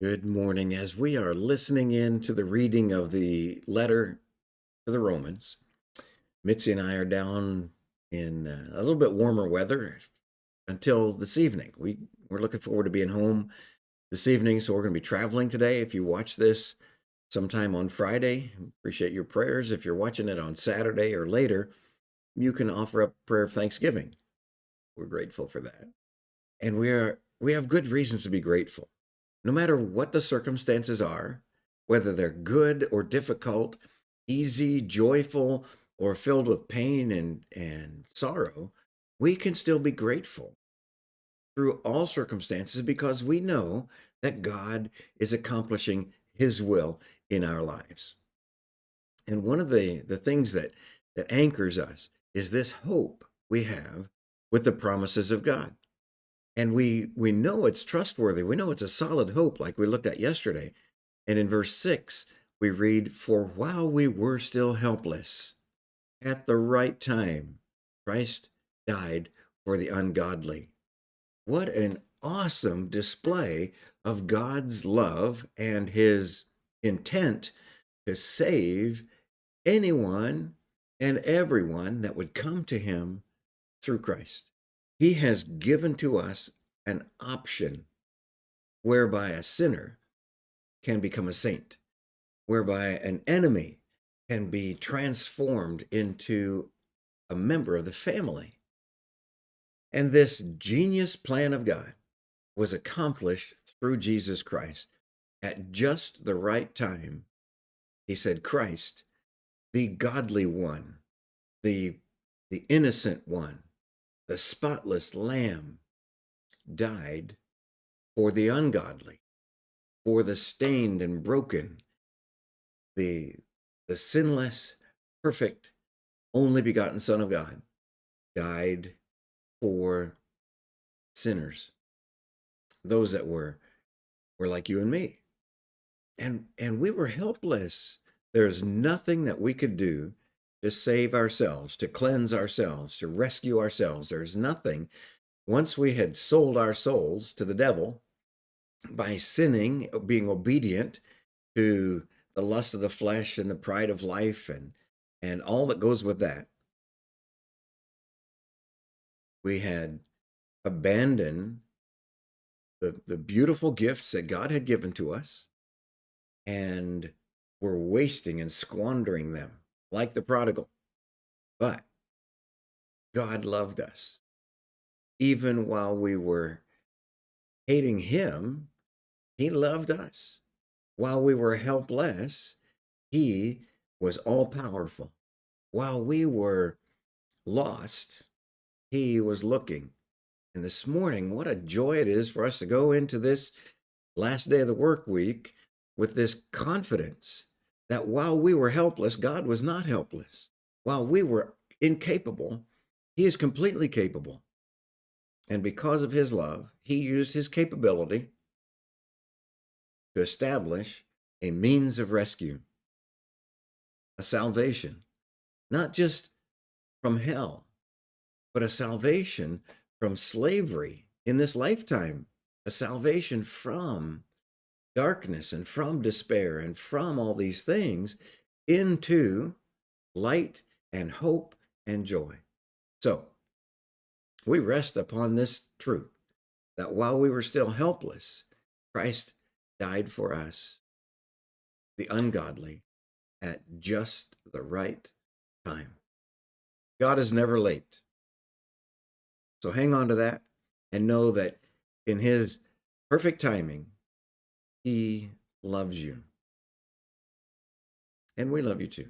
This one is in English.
Good morning. As we are listening in to the reading of the letter to the Romans, Mitzi and I are down in a little bit warmer weather until this evening. We're looking forward to being home this evening, so we're going to be traveling today. If you watch this sometime on Friday, appreciate your prayers. If you're watching it on Saturday or later, you can offer up prayer of thanksgiving. We're grateful for that. And we have good reasons to be grateful. No matter what the circumstances are, whether they're good or difficult, easy, joyful, or filled with pain and sorrow, we can still be grateful through all circumstances because we know that God is accomplishing his will in our lives. And one of the things that anchors us is this hope we have with the promises of God. And we know it's trustworthy. We know it's a solid hope, like we looked at yesterday. And in verse 6, we read, "For while we were still helpless, at the right time, Christ died for the ungodly." What an awesome display of God's love and his intent to save anyone and everyone that would come to him through Christ. He has given to us an option whereby a sinner can become a saint, whereby an enemy can be transformed into a member of the family. And this genius plan of God was accomplished through Jesus Christ at just the right time. He said, Christ, the godly one, the, the innocent one, the spotless lamb, died for the ungodly, for the stained and broken, the, the sinless, perfect, only begotten Son of God died for sinners, those that were like you and me. And we were helpless. There's nothing that we could do to save ourselves, to cleanse ourselves, to rescue ourselves. There's nothing. Once we had sold our souls to the devil by sinning, being obedient to the lust of the flesh and the pride of life and all that goes with that, we had abandoned the beautiful gifts that God had given to us and were wasting and squandering them like the prodigal. But God loved us. Even while we were hating him, he loved us. While we were helpless, he was all powerful. While we were lost, he was looking. And this morning, what a joy it is for us to go into this last day of the work week with this confidence that while we were helpless, God was not helpless. While we were incapable, he is completely capable. And because of his love, he used his capability to establish a means of rescue, a salvation, not just from hell, but a salvation from slavery in this lifetime, a salvation from darkness and from despair and from all these things into light and hope and joy. So we rest upon this truth that while we were still helpless, Christ died for us, the ungodly, at just the right time. God is never late. So hang on to that and know that in his perfect timing, he loves you. And we love you too.